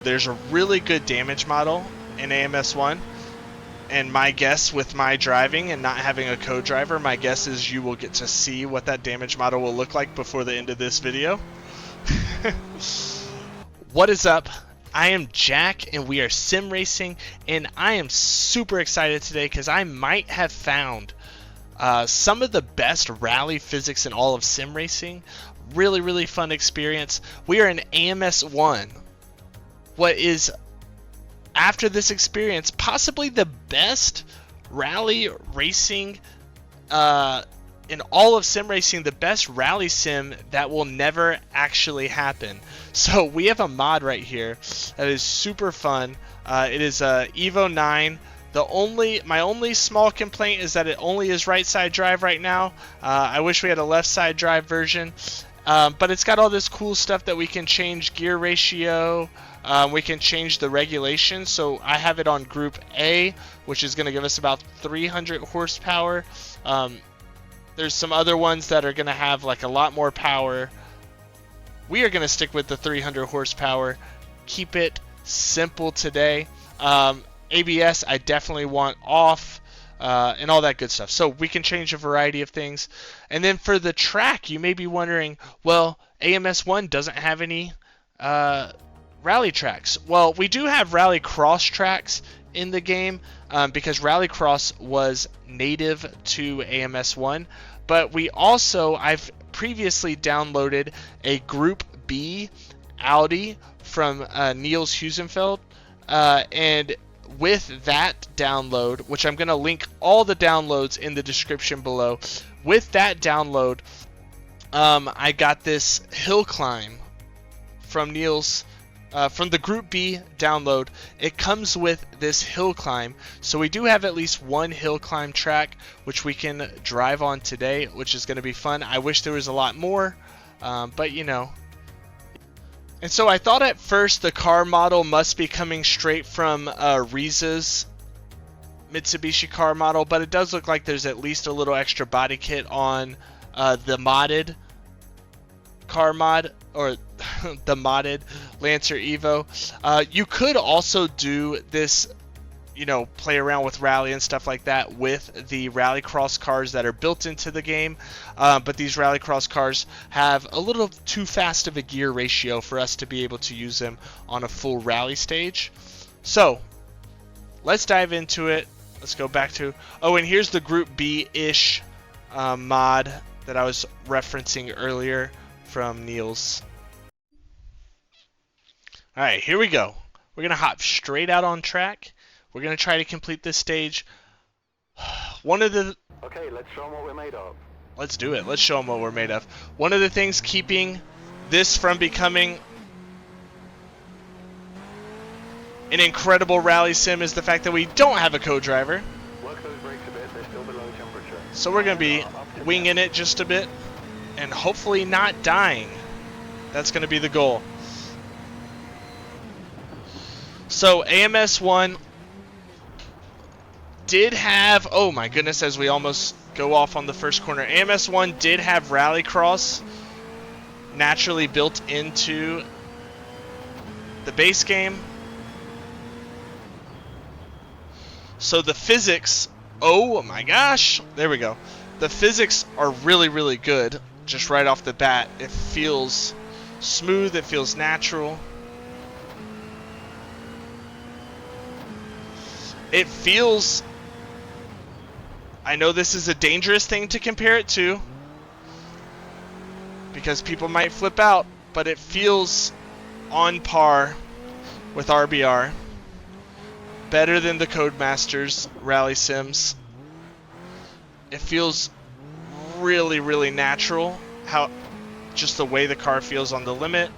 There's a really good damage model in AMS1, and my guess with my driving and not having a co-driver, my guess is you will get to see what that damage model will look like before the end of this video. What is up? I am Jack and we are sim racing, and I am super excited today because I might have found some of the best rally physics in all of sim racing. Really fun experience. We are in AMS1. What is, after this experience, possibly the best rally racing in all of sim racing, the best rally sim that will never actually happen. So we have a mod right here that is super fun. It is Evo 9. My only small complaint is that it only is right side drive right now. I wish we had a left side drive version. But it's got all this cool stuff that we can change gear ratio. We can change the regulation. So I have it on Group A, which is going to give us about 300 horsepower. There's some other ones that are going to have like a lot more power. We are going to stick with the 300 horsepower. Keep it simple today. ABS I definitely want off. And all that good stuff. So we can change a variety of things. And then for the track, you may be wondering, well, AMS1 doesn't have any rally tracks. Well, we do have rally cross tracks in the game because rallycross was native to AMS1. But we also, I've previously downloaded a Group B Audi from Niels Huizenfeld, and with that download, which I'm going to link all the downloads in the description below, with that download, I got this hill climb from Niels, from the Group B download. It comes with this hill climb, so we do have at least one hill climb track which we can drive on today, which is going to be fun. I wish there was a lot more, but you know. And so I thought at first the car model must be coming straight from Riza's Mitsubishi car model, but it does look like there's at least a little extra body kit on the modded car mod, or the modded Lancer Evo. You could also do this, you know, play around with rally and stuff like that with the rallycross cars that are built into the game, but these rallycross cars have a little too fast of a gear ratio for us to be able to use them on a full rally stage. So let's dive into it. Let's go back to, oh, and here's the Group B-ish mod that I was referencing earlier from Niels. Alright, here we go. We're going to hop straight out on track. We're going to try to complete this stage. Okay, let's show them what we're made of. Let's do it. Let's show them what we're made of. One of the things keeping this from becoming an incredible rally sim is the fact that we don't have a co-driver. Work those brakes a bit, they're still below temperature. So we're going to be winging it just a bit and hopefully not dying. That's going to be the goal. So AMS1 did have, oh my goodness, as we almost go off on the first corner, AMS1 did have rallycross naturally built into the base game. So the physics, oh my gosh, there we go. The physics are really good just right off the bat. It feels smooth, it feels natural. It feels, I know this is a dangerous thing to compare it to because people might flip out, but it feels on par with RBR. Better than the Codemasters Rally Sims. It feels really natural, how just the way the car feels on the limit.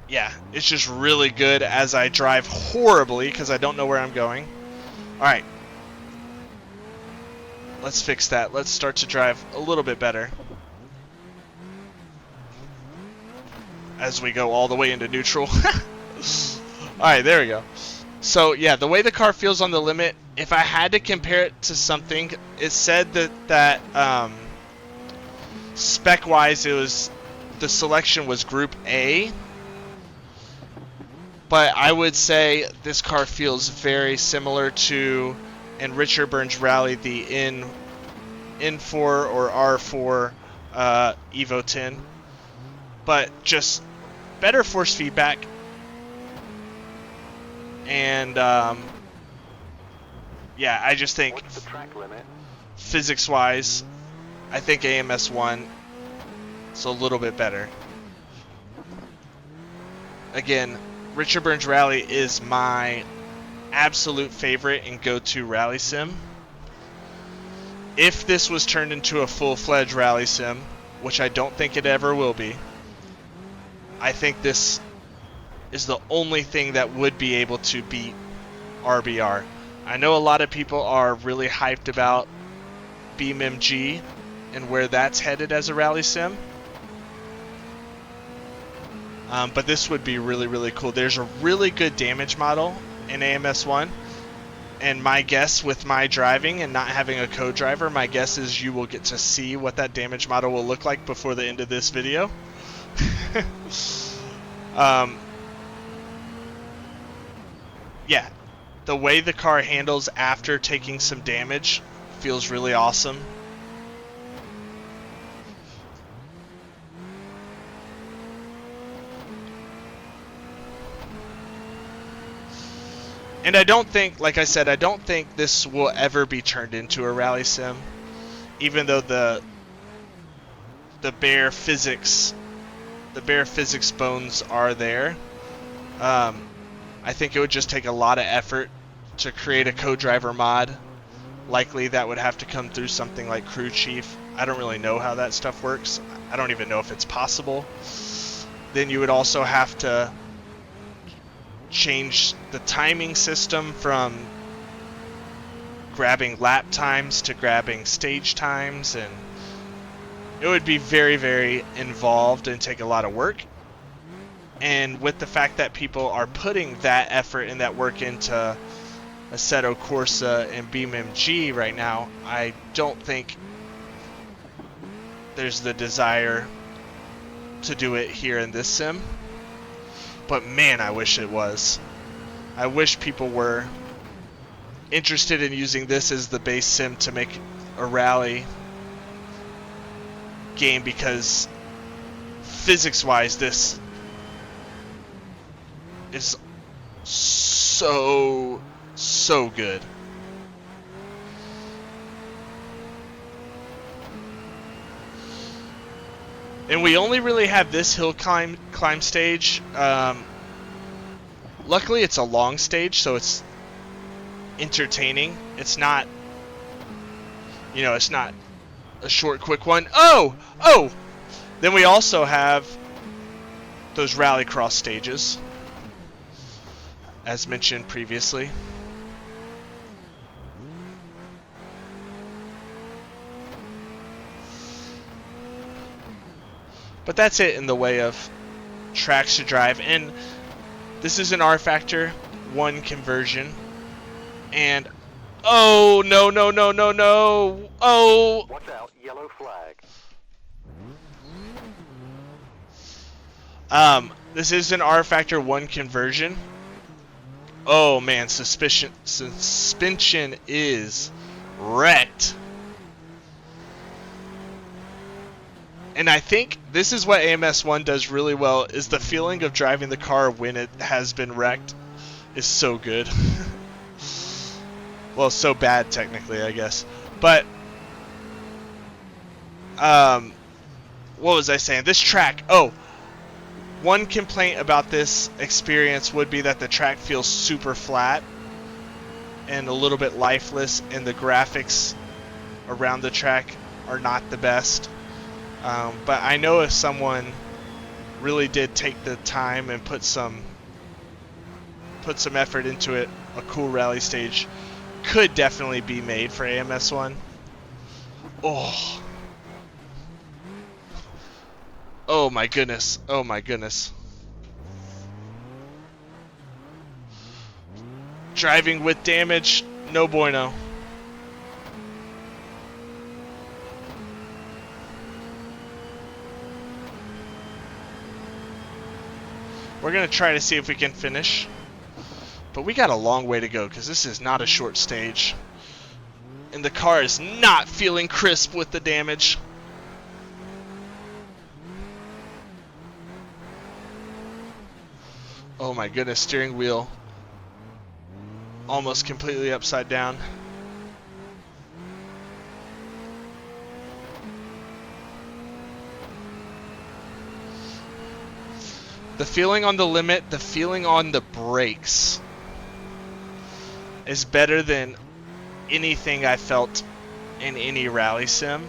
Yeah, it's just really good as I drive horribly because I don't know where I'm going. Alright. Let's fix that. Let's start to drive a little bit better as we go all the way into neutral. Alright, there we go. So, yeah, the way the car feels on the limit, if I had to compare it to something, it said that spec-wise it was the selection was Group A, but I would say this car feels very similar to, in Richard Burns Rally, the N4 or R4 Evo 10, but just better force feedback, and yeah, I just think What's the track limit? physics-wise, I think AMS1 is a little bit better. Again, Richard Burns Rally is my absolute favorite and go-to rally sim. If this was turned into a full-fledged rally sim, which I don't think it ever will be, I think this is the only thing that would be able to beat RBR. I know a lot of people are really hyped about BeamMG and where that's headed as a rally sim. But this would be really, really cool. There's a really good damage model in AMS1. And my guess with my driving and not having a co-driver, my guess is you will get to see what that damage model will look like before the end of this video. Yeah, the way the car handles after taking some damage feels really awesome. And I don't think, like I said, I don't think this will ever be turned into a rally sim, even though the bare physics bones are there. I think it would just take a lot of effort to create a co-driver mod. Likely that would have to come through something like Crew Chief. I don't really know how that stuff works. I don't even know if it's possible. Then you would also have to change the timing system from grabbing lap times to grabbing stage times, and it would be very, very involved and take a lot of work. And with the fact that people are putting that effort and that work into Assetto Corsa and BeamMG right now, I don't think there's the desire to do it here in this sim. But man, I wish it was. I wish people were interested in using this as the base sim to make a rally game, because physics-wise, this is so good. And we only really have this hill climb stage. Luckily, it's a long stage, so it's entertaining. It's not, it's not a short, quick one. Oh! Then we also have those rallycross stages, as mentioned previously. But that's it in the way of tracks to drive. And this is an R Factor 1 conversion. And oh, no. Oh! Watch out, yellow flag. This is an R Factor 1 conversion. Oh man, suspension is wrecked. And I think this is what AMS1 does really well, is the feeling of driving the car when it has been wrecked is so good. Well, so bad technically, I guess. But what was I saying? This track, one complaint about this experience would be that the track feels super flat and a little bit lifeless, and the graphics around the track are not the best. But I know if someone really did take the time and put some effort into it, a cool rally stage could definitely be made for AMS1. Oh my goodness. Driving with damage, no bueno. We're going to try to see if we can finish. But we got a long way to go because this is not a short stage. And the car is not feeling crisp with the damage. Oh my goodness, steering wheel almost completely upside down. The feeling on the limit, the feeling on the brakes is better than anything I felt in any rally sim.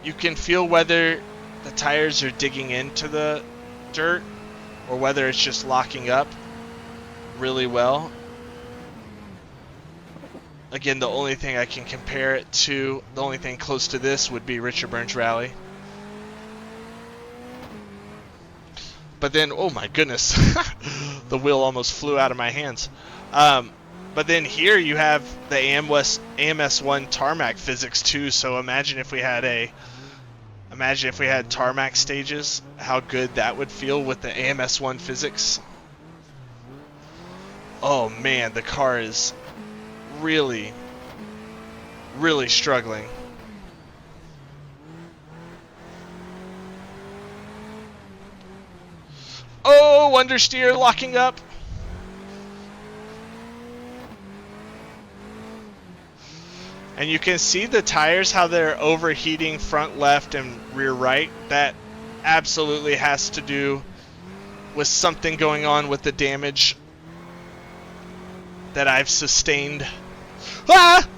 You can feel whether the tires are digging into the dirt or whether it's just locking up really well. Again, the only thing I can compare it to, the only thing close to this would be Richard Burns Rally. But then, oh my goodness, the wheel almost flew out of my hands. But then here you have the AMS1 tarmac physics too. So imagine if we had tarmac stages, how good that would feel with the AMS1 physics. Oh man, the car is really, really struggling. Oh, understeer locking up. And you can see the tires, how they're overheating front left and rear right. That absolutely has to do with something going on with the damage that I've sustained. Ah!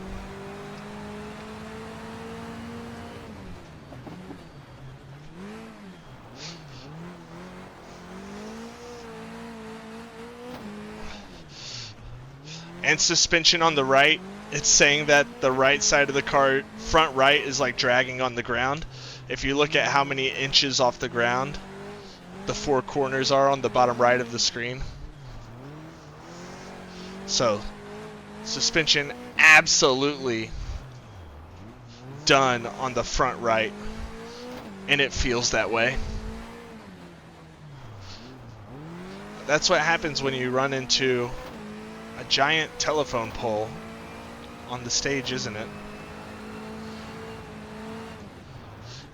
And suspension on the right, it's saying that the right side of the car, front right, is like dragging on the ground. If you look at how many inches off the ground the four corners are on the bottom right of the screen. So, suspension absolutely done on the front right, and it feels that way. That's what happens when you run into a giant telephone pole on the stage, isn't it?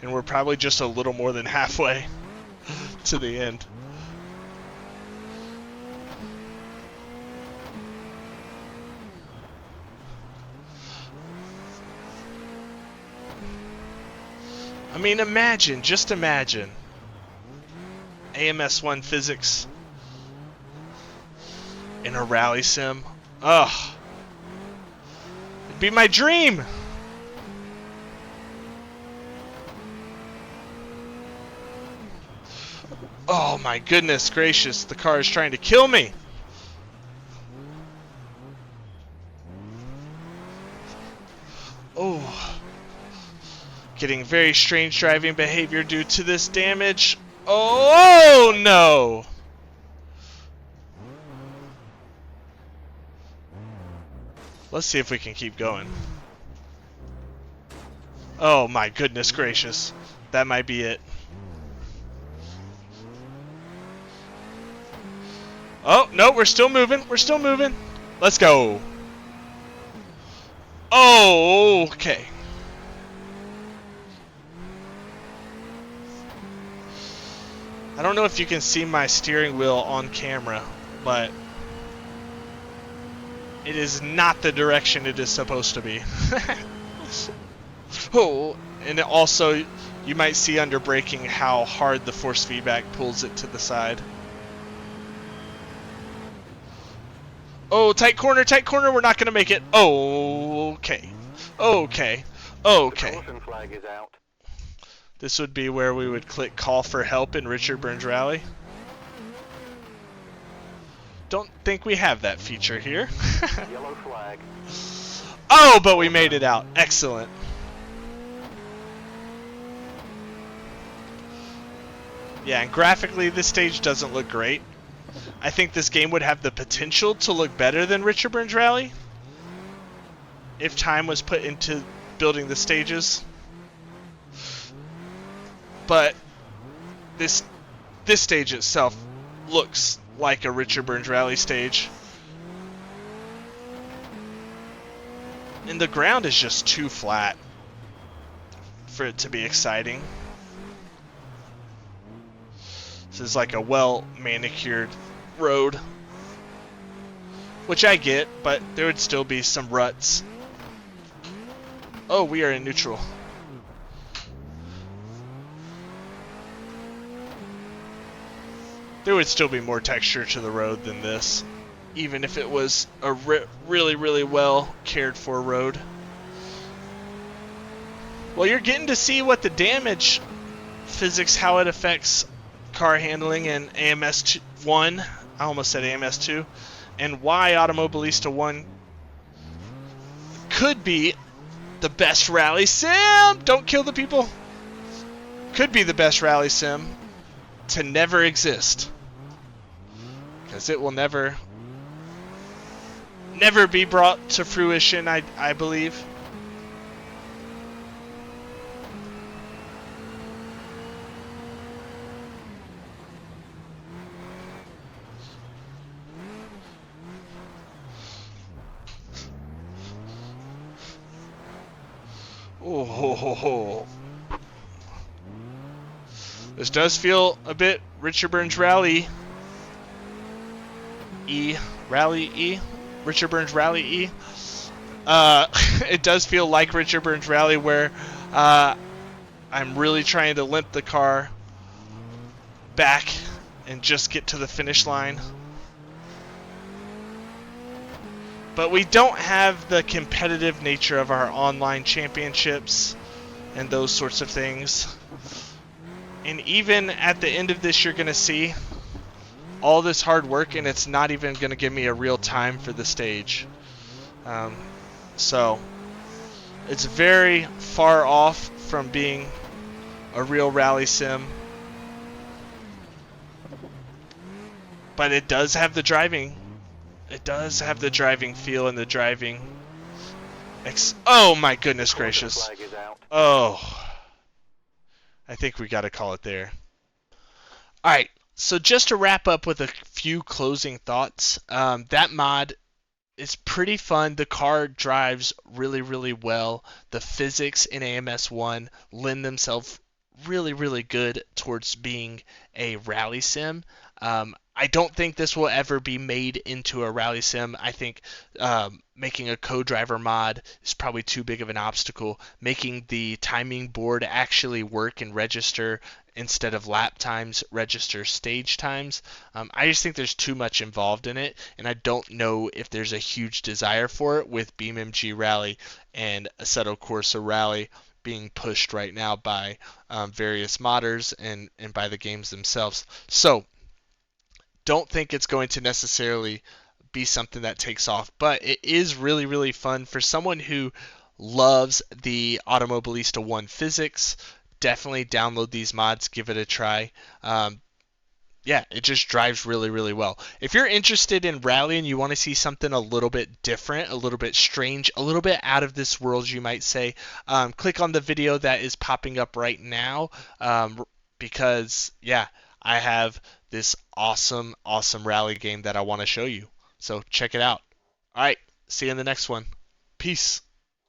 And we're probably just a little more than halfway to the end. I mean, imagine, just imagine AMS1 physics in a rally sim. Ugh. It'd be my dream. Oh my goodness gracious, the car is trying to kill me. Oh. Getting very strange driving behavior due to this damage. Oh no! Let's see if we can keep going. Oh my goodness gracious. That might be it. Oh, no, we're still moving. We're still moving. Let's go. Oh, okay. I don't know if you can see my steering wheel on camera, but it is not the direction it is supposed to be. Oh, and it also, you might see under braking how hard the force feedback pulls it to the side. Oh, tight corner, we're not going to make it. Oh, okay. Okay. Okay. The caution flag is out. This would be where we would click call for help in Richard Burns Rally. Don't think we have that feature here. Yellow flag. Oh, but we made it out. Excellent. Yeah, and graphically this stage doesn't look great. I think this game would have the potential to look better than Richard Burns Rally if time was put into building the stages. But this this stage itself looks like a Richard Burns Rally stage. And the ground is just too flat for it to be exciting. This is like a well-manicured road, which I get, but there would still be some ruts. Oh, we are in neutral. There would still be more texture to the road than this, even if it was a really, really well cared for road. Well, you're getting to see what the damage physics, how it affects car handling in AMS1. I almost said AMS2. And why Automobilista 1 could be the best rally sim. Don't kill the people. Could be the best rally sim to never exist. Because it will never be brought to fruition, I believe. Oh, this does feel a bit Richard Burns Rally E. Richard Burns Rally E. It does feel like Richard Burns Rally, where I'm really trying to limp the car back and just get to the finish line. But we don't have the competitive nature of our online championships and those sorts of things. And even at the end of this, you're going to see all this hard work, and it's not even going to give me a real time for the stage. So it's very far off from being a real rally sim. But it does have the driving. It does have the driving feel and the driving. Oh my goodness gracious. Oh. I think we got to call it there. Alright, so just to wrap up with a few closing thoughts. That mod is pretty fun. The car drives really, really well. The physics in AMS1 lend themselves really, really good towards being a rally sim. I don't think this will ever be made into a rally sim. I think making a co-driver mod is probably too big of an obstacle. Making the timing board actually work and register instead of lap times, register stage times. I just think there's too much involved in it, and I don't know if there's a huge desire for it with BeamMG Rally and Assetto Corsa Rally being pushed right now by various modders and by the games themselves. So don't think it's going to necessarily be something that takes off, but it is really, really fun for someone who loves the Automobilista 1 physics. Definitely download these mods, give it a try. Yeah, it just drives really, really well. If you're interested in rally and you want to see something a little bit different, a little bit strange, a little bit out of this world, you might say, click on the video that is popping up right now, because, yeah, I have this awesome, awesome rally game that I want to show you. So check it out. All right, see you in the next one. Peace.